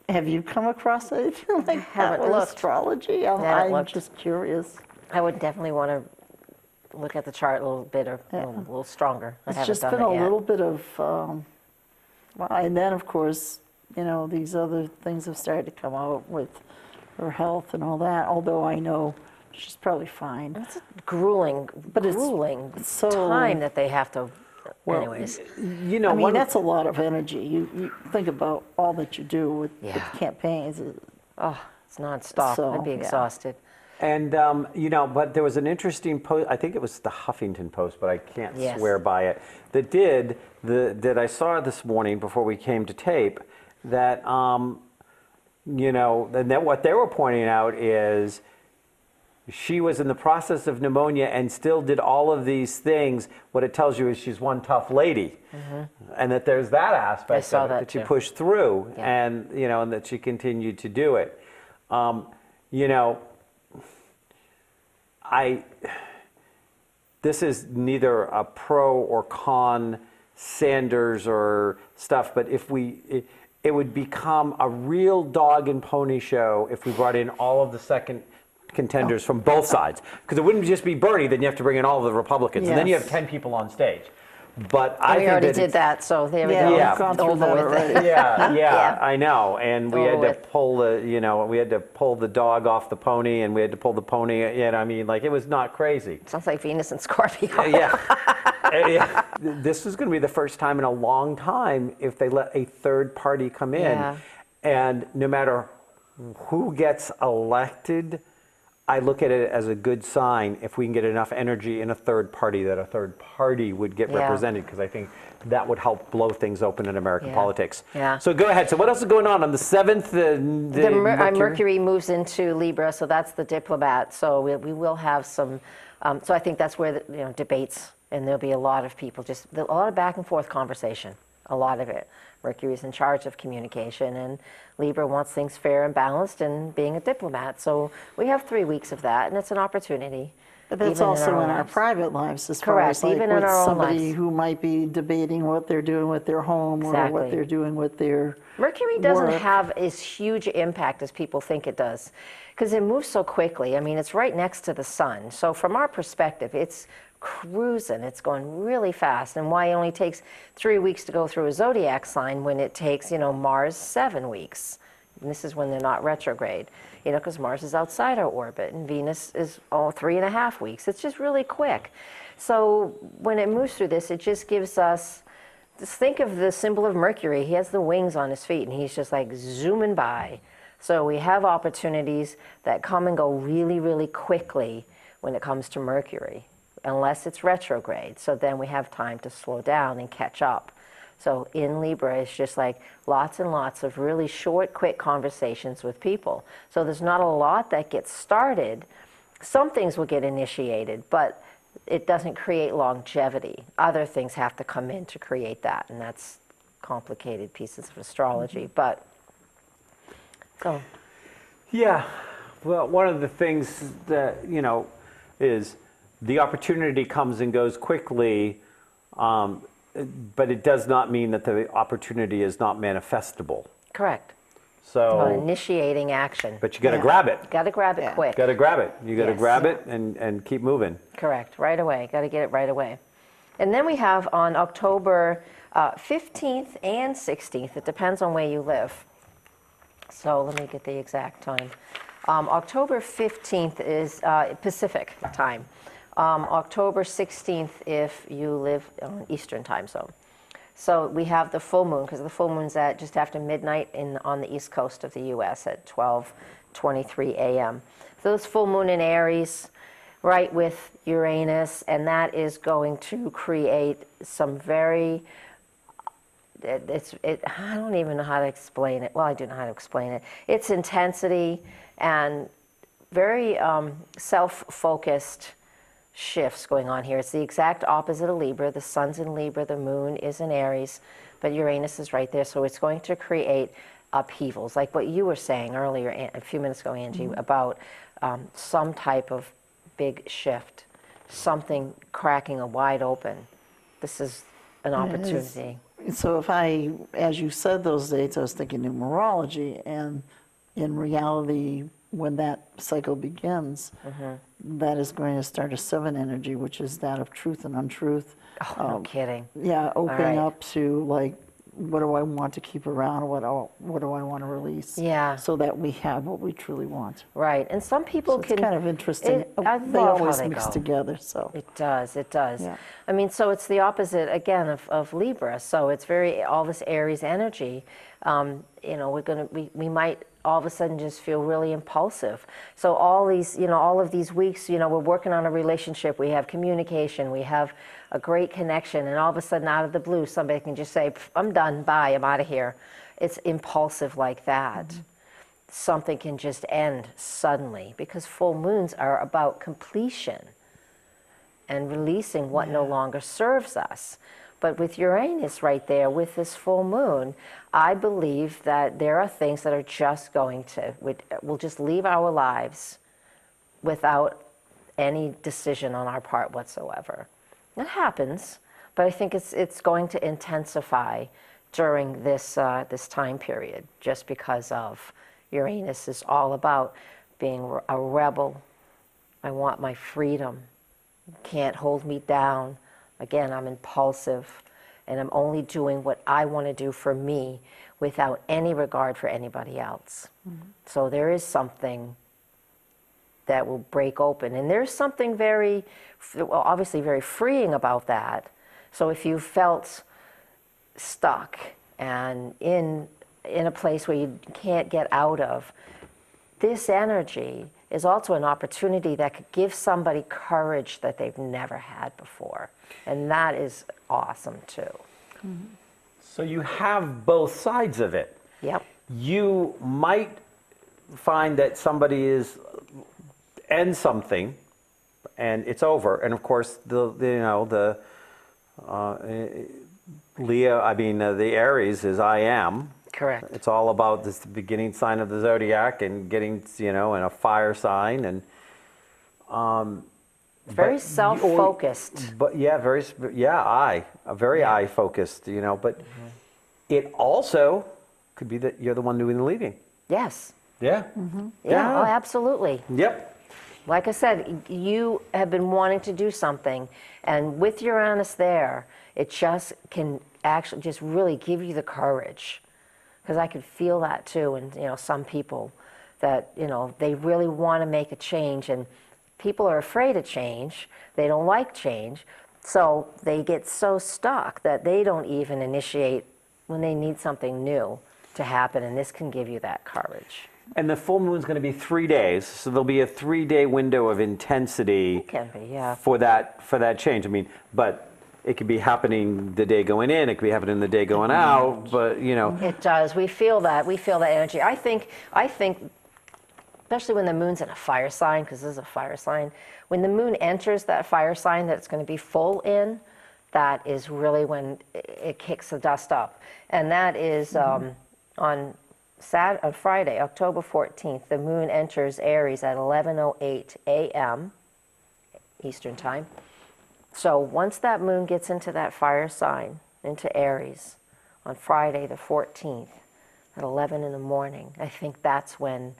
Have you come across anything like that haven't with looked. astrology? Haven't I'm looked. just curious. I would definitely want to look at the chart a little bit or a little stronger. I It's haven't just done been it a yet. little bit of, well, and then of course, these other things have started to come out with her health and all that, although I know she's probably fine. It's a grueling, But it's grueling so- time that they have to. Well, anyways, You know, I mean, one that's a lot of energy. You think about all that you do with Yeah. campaigns. oh, it's nonstop. So, I'd be yeah. exhausted. And, but there was an interesting post, I think it was the Huffington Post, but I can't Yes. swear by it, that I saw this morning before we came to tape, that, and that what they were pointing out is she was in the process of pneumonia and still did all of these things. What it tells you is she's one tough lady. And that there's that aspect I saw of it, that that she too. pushed through Yeah. and, and that she continued to do it. This is neither a pro or con Sanders or stuff, but it would become a real dog and pony show if we brought in all of the second contenders from both sides. Because it wouldn't just be Bernie, then you have to bring in all of the Republicans. And then you have Yes. 10 people on stage. But I We think already that did it's- that, so there we Yeah, go. Yeah. we've gone through Over that with it. already. Yeah, Yeah. I know. And we had Over to with. pull we had to pull the dog off the pony, and we had to pull the pony. It was not crazy. Sounds like Venus and Scorpio. Yeah. Yeah. This is going to be the first time in a long time if they let a third party come in. Yeah. And no matter who gets elected, I look at it as a good sign if we can get enough energy in a third party that a third party would get Yeah. represented, because I think that would help blow things open in American Yeah. politics. Yeah. So go ahead. So what else is going on the 7th? Mercury moves into Libra, so that's the diplomat. So we will have some. So I think that's where the debates, and there'll be a lot of people, just a lot of back and forth conversation. A lot of it. Mercury's in charge of communication, and Libra wants things fair and balanced, and being a diplomat. So we have 3 weeks of that, and it's an opportunity. But that's even also in our lives. private lives, as far Correct, as like even in with our own somebody lives. who might be debating what they're doing with their home or Exactly. what they're doing with their Mercury doesn't work. have as huge impact as people think it does, because it moves so quickly. I mean, it's right next to the sun. So from our perspective, it's cruising. It's going really fast. And why it only takes 3 weeks to go through a zodiac sign when it takes, Mars 7 weeks. And this is when they're not retrograde, because Mars is outside our orbit and Venus is all 3.5 weeks. It's just really quick. So when it moves through this, it just gives us, just think of the symbol of Mercury. He has the wings on his feet and he's just like zooming by. So we have opportunities that come and go really, really quickly when it comes to Mercury, unless it's retrograde. So then we have time to slow down and catch up. So in Libra, it's just like lots and lots of really short, quick conversations with people. So there's not a lot that gets started. Some things will get initiated, but it doesn't create longevity. Other things have to come in to create that, and that's complicated pieces of astrology. But so Yeah. Well, one of the things that, is the opportunity comes and goes quickly, but it does not mean that the opportunity is not manifestable. correct. About So, initiating action. but you got to Yeah. grab it. Got to grab it Yeah. quick. Got to grab it. You got to Yes. grab it and keep moving. Correct, right away. Got to get it right away. And then we have on October 15th and 16th, it depends on where you live. So let me get the exact time. October 15th is Pacific time. October 16th if you live on Eastern time zone. So we have the full moon, because the full moon's at just after midnight on the east coast of the U.S. at 12:23 a.m. So this full moon in Aries, right with Uranus, and that is going to create some very, I don't even know how to explain it. Well, I do know how to explain it. It's intensity and very self-focused shifts going on here. It's the exact opposite of Libra. The sun's in Libra, the moon is in Aries, but Uranus is right there. So it's going to create upheavals, like what you were saying earlier, a few minutes ago, Angie, about some type of big shift, something cracking a wide open. This is an opportunity. So if I, as you said those dates, I was thinking numerology, and in reality, when that cycle begins, that is going to start a 7 energy, which is that of truth and untruth. Oh, no kidding. Yeah, opening right. up to like, what do I want to keep around? What do I want to release? Yeah. So that we have what we truly want. Right, and some people So can... it's kind of interesting. I They love always how they mix go. together. So It does, it does. Yeah. I mean, so it's the opposite, again, of Libra. So it's very, all this Aries energy, you know, we might all of a sudden just feel really impulsive. So all these, you know, all of these weeks, you know, we're working on a relationship, we have communication, we have a great connection, and all of a sudden out of the blue, somebody can just say, I'm done, bye, I'm out of here. It's impulsive like that. Something can just end suddenly, because full moons are about completion and releasing what no longer serves us. But with Uranus right there, with this full moon, I believe that there are things that are just going to, will just leave our lives without any decision on our part whatsoever. It happens, but I think it's going to intensify during this this time period, just because of Uranus is all about being a rebel. I want my freedom. You can't hold me down. Again, I'm impulsive, and I'm only doing what I want to do for me without any regard for anybody else. So there is something that will break open. And there's something very, well, obviously very freeing about that. So if you felt stuck and in a place where you can't get out of, this energy is also an opportunity that could give somebody courage that they've never had before. And that is awesome too. So you have both sides of it. Yep. You might find that somebody ends something and it's over. And of course, the Aries is I am. Correct. It's all about this beginning sign of the zodiac and getting, in a fire sign, and Very self-focused. But yeah, very eye focused, But it also could be that you're the one doing the leaving. Yes. Yeah. Yeah, oh, absolutely. Yep. Like I said, you have been wanting to do something, and with Uranus there, it just can actually just really give you the courage. Because I could feel that too, and some people that they really want to make a change, and people are afraid of change. They don't like change, so they get so stuck that they don't even initiate when they need something new to happen, and this can give you that courage. And the full moon's going to be 3 days, so there'll be a 3-day window of intensity. It can be, yeah. For that change. I mean, but it could be happening the day going in, it could be happening the day going out, but It does. We feel that. We feel that energy. I think, especially when the moon's in a fire sign, because this is a fire sign, when the moon enters that fire sign that it's going to be full in, that is really when it kicks the dust up. And that is on Friday, October 14th, the moon enters Aries at 11:08 a.m. Eastern Time. So once that moon gets into that fire sign, into Aries, on Friday the 14th at 11 in the morning, I think that's when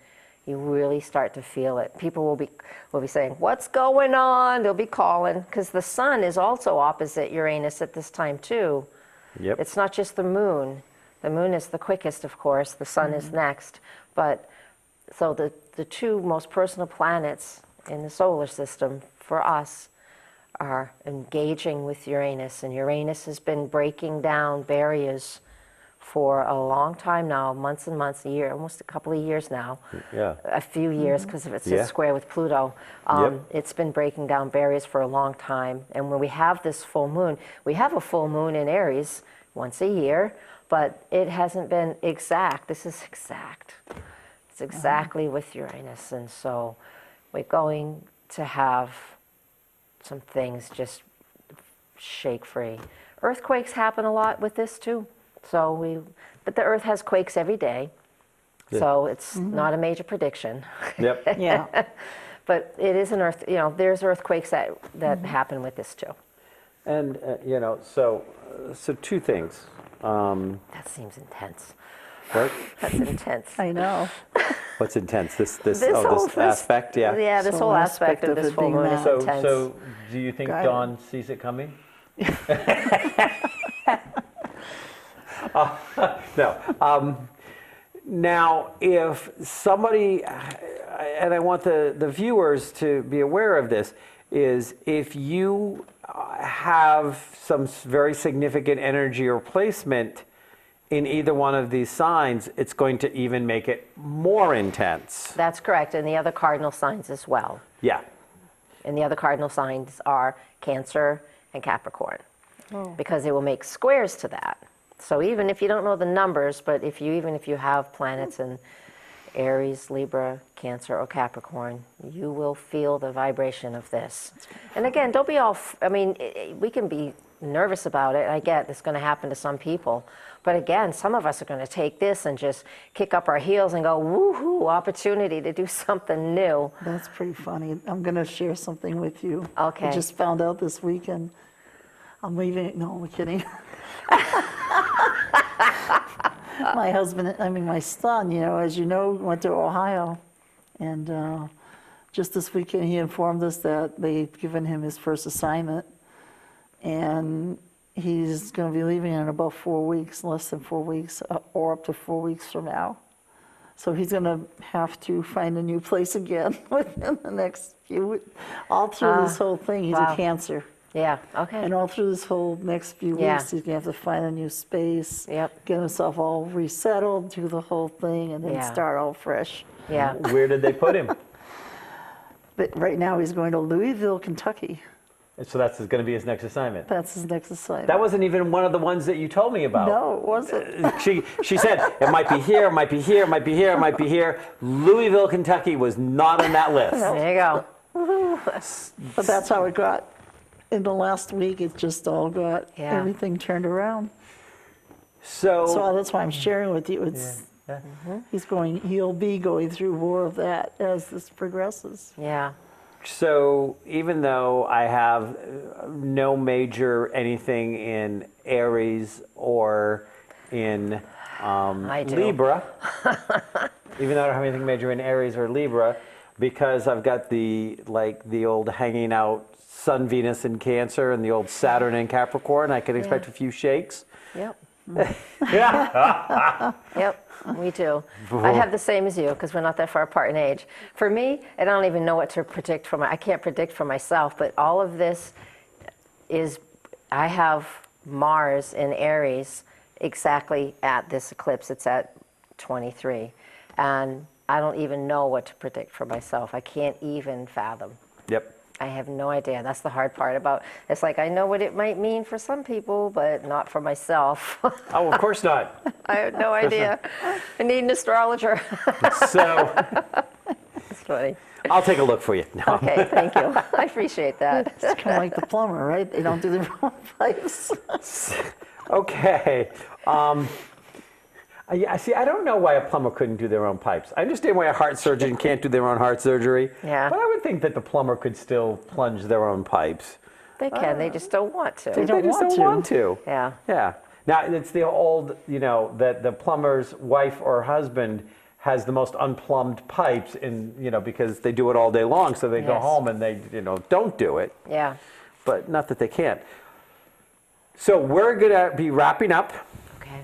you really start to feel it. People will be saying, what's going on? They'll be calling, because the sun is also opposite Uranus at this time too. Yep. It's not just the moon. The moon is the quickest, of course. The sun is next. But so the two most personal planets in the solar system for us are engaging with Uranus. And Uranus has been breaking down barriers for a long time now, months and months, a year, almost a couple of years now. Yeah. A few years, because if it's Yeah. a square with Pluto. Yep. It's been breaking down barriers for a long time. And when we have this full moon, we have a full moon in Aries once a year, but it hasn't been exact. This is exact. It's exactly with Uranus. And so we're going to have some things just shake free. Earthquakes happen a lot with this too. But the Earth has quakes every day. Yeah. So it's not a major prediction. Yep. Yeah. But it is an earth, there's earthquakes that happen with this too. And, so two things. That seems intense. What? That's intense. I know. What's intense? This whole- aspect, yeah. Yeah, this So whole aspect of this it full being moon is that. intense. So do you think Got it. Dawn sees it coming? No. Now, if somebody, and I want the viewers to be aware of this, is if you have some very significant energy or placement in either one of these signs, it's going to even make it more intense. That's correct, and the other cardinal signs as well. Yeah. And the other cardinal signs are Cancer and Capricorn, because it will make squares to that. So even if you don't know the numbers, but even if you have planets in Aries, Libra, Cancer, or Capricorn, you will feel the vibration of this. And again, don't be all, we can be nervous about it. I get it's going to happen to some people. But again, some of us are going to take this and just kick up our heels and go, woohoo, opportunity to do something new. That's pretty funny. I'm going to share something with you. Okay. I just found out this weekend. I'm leaving. No, I'm kidding. My son, as you know, went to Ohio. And just this weekend, he informed us that they'd given him his first assignment. And he's going to be leaving in about 4 weeks, less than 4 weeks, or up to 4 weeks from now. So he's going to have to find a new place again within the next few weeks. All through this whole thing, he's wow. a Cancer. Yeah, okay. And all through this whole next few Yeah. weeks, he's going to have to find a new space, Yep. get himself all resettled, do the whole thing, and then Yeah. start all fresh. Yeah. Where did they put him? But right now, he's going to Louisville, Kentucky. So that's going to be his next assignment. That's his next assignment. That wasn't even one of the ones that you told me about. No, it wasn't. She said it might be here, it might be here, it might be here, it might be here. Louisville, Kentucky was not on that list. There you go. But that's how it got. In the last week, it just all got Yeah. everything turned around. So That's why I'm sharing with you. It's he'll be going through more of that as this progresses. Yeah. So even though I have no major anything in Aries or in I do. Libra, even though I don't have anything major in Aries or Libra, because I've got the old hanging out Sun, Venus in Cancer and the old Saturn in Capricorn, I can expect a few shakes. Yep. Yeah. Yep. Me too. I have the same as you because we're not that far apart in age. For me, I don't even know what to predict I can't predict for myself, but all of this is, I have Mars in Aries exactly at this eclipse. It's at 23. And I don't even know what to predict for myself. I can't even fathom. Yep. I have no idea. That's the hard part about it's like I know what it might mean for some people, but not for myself. Oh, of course not. I have no idea. I need an astrologer. So It's funny. I'll take a look for you. No. Okay, thank you. I appreciate that. It's kind of like the plumber, right? They don't do their own pipes. Okay. I don't know why a plumber couldn't do their own pipes. I understand why a heart surgeon can't do their own heart surgery. Yeah. But I would think that the plumber could still plunge their own pipes. They can. They just don't want to. They don't They just want don't to. want to. Yeah. Yeah. Now, it's the old, that the plumber's wife or husband has the most unplumbed pipes because they do it all day long. So they go Yes. home and they, don't do it. Yeah. But not that they can't. So we're going to be wrapping up. Okay.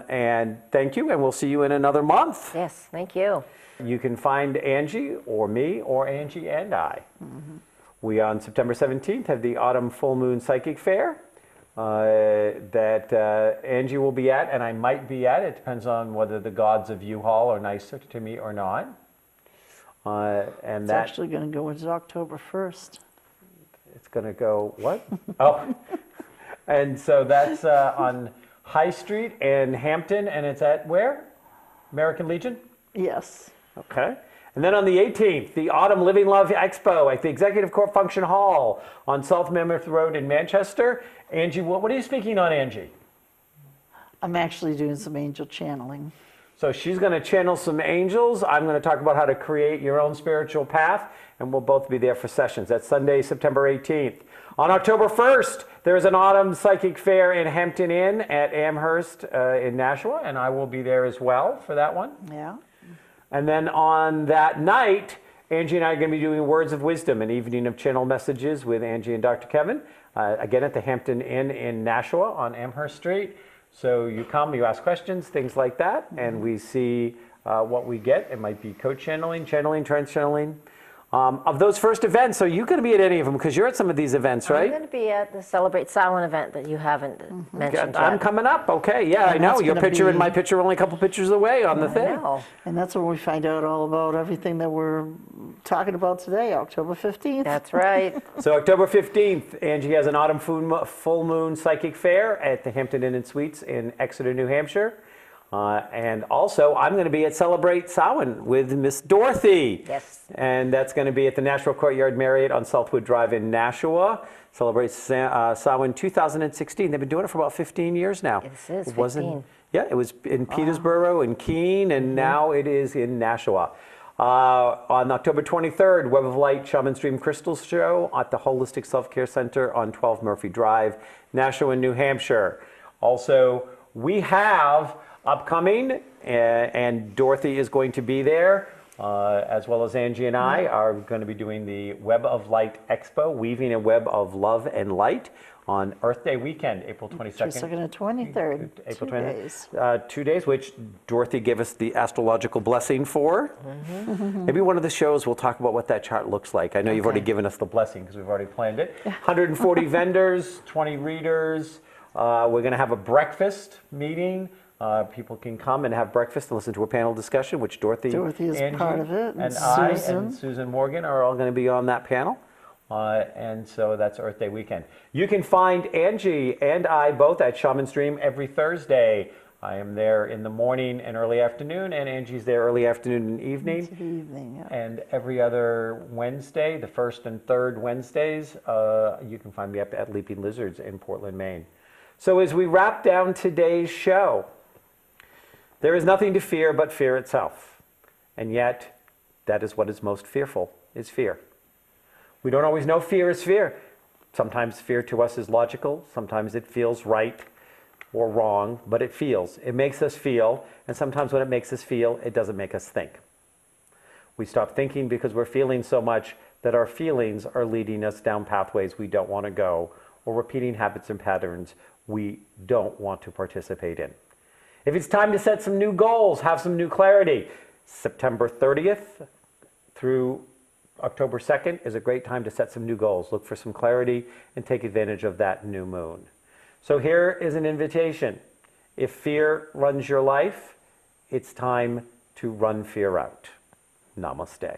And thank you, and we'll see you in another month. Yes, thank you. You can find Angie or me or Angie and I. We, on September 17th, have the Autumn Full Moon Psychic Fair that Angie will be at, and I might be at. It depends on whether the gods of U-Haul are nicer to me or not. And It's that actually going to go into October 1st. it's going to go, what? Oh. And so that's on High Street in Hampton, and it's at where? American Legion? Yes. Okay. And then on the 18th, the Autumn Living Love Expo at the Executive Court Function Hall on South Mammoth Road in Manchester. Angie, what are you speaking on, Angie? I'm actually doing some angel channeling. So she's going to channel some angels. I'm going to talk about how to create your own spiritual path, and we'll both be there for sessions. That's Sunday, September 18th. On October 1st, there's an Autumn Psychic Fair in Hampton Inn at Amherst in Nashua, and I will be there as well for that one. Yeah. And then on that night, Angie and I are going to be doing Words of Wisdom, an evening of channel messages with Angie and Dr. Kevin, again at the Hampton Inn in Nashua on Amherst Street. So you come, you ask questions, things like that, and we see what we get. It might be co-channeling, channeling, trans-channeling. Of those first events, are you going to be at any of them? Because you're at some of these events, right? I'm going to be at the Celebrate Samhain event that you haven't mentioned yet. I'm coming up. Okay, yeah, I And know. that's Your gonna picture and be- my picture are only a couple pictures away on the I thing. know. And that's where we find out all about everything that we're talking about today, October 15th. That's right. So October 15th, Angie has an Autumn Full Moon Psychic Fair at the Hampton Inn and Suites in Exeter, New Hampshire. And also, I'm going to be at Celebrate Samhain with Miss Dorothy. Yes. And that's going to be at the Nashua Courtyard Marriott on Southwood Drive in Nashua. Celebrate Samhain 2016. They've been doing it for about 15 years now. This is It wasn't- 15. Yeah, it was in Petersboro and Keene, and now it is in Nashua. On October 23rd, Web of Light Shaman Stream Crystals Show at the Holistic Self-Care Center on 12 Murphy Drive, Nashua, New Hampshire. Also, we have upcoming, and Dorothy is going to be there, as well as Angie and I are going to be doing the Web of Light Expo, weaving a web of love and light on Earth Day weekend, April 22nd. 22nd and 23rd, April 2 20th. days. 2 days, which Dorothy gave us the astrological blessing for. Maybe one of the shows we'll talk about what that chart looks like. I know you've already Okay. given us the blessing because we've already planned it. 140 vendors, 20 readers. We're going to have a breakfast meeting. People can come and have breakfast and listen to a panel discussion, which Dorothy is Angie, part of it, and I Susan. and Susan Morgan are all going to be on that panel. And so that's Earth Day weekend. You can find Angie and I both at Shaman Stream every Thursday. I am there in the morning and early afternoon, and Angie's there early afternoon and evening. Into the evening, yeah. And every other Wednesday, the first and third Wednesdays, you can find me up at Leaping Lizards in Portland, Maine. So as we wrap down today's show, there is nothing to fear but fear itself. And yet, that is what is most fearful, is fear. We don't always know fear is fear. Sometimes fear to us is logical. Sometimes it feels right or wrong, but it feels. It makes us feel, and sometimes when it makes us feel, it doesn't make us think. We stop thinking because we're feeling so much that our feelings are leading us down pathways we don't want to go, or repeating habits and patterns we don't want to participate in. If it's time to set some new goals, have some new clarity, September 30th through October 2nd is a great time to set some new goals. Look for some clarity and take advantage of that new moon. So here is an invitation. If fear runs your life, it's time to run fear out. Namaste.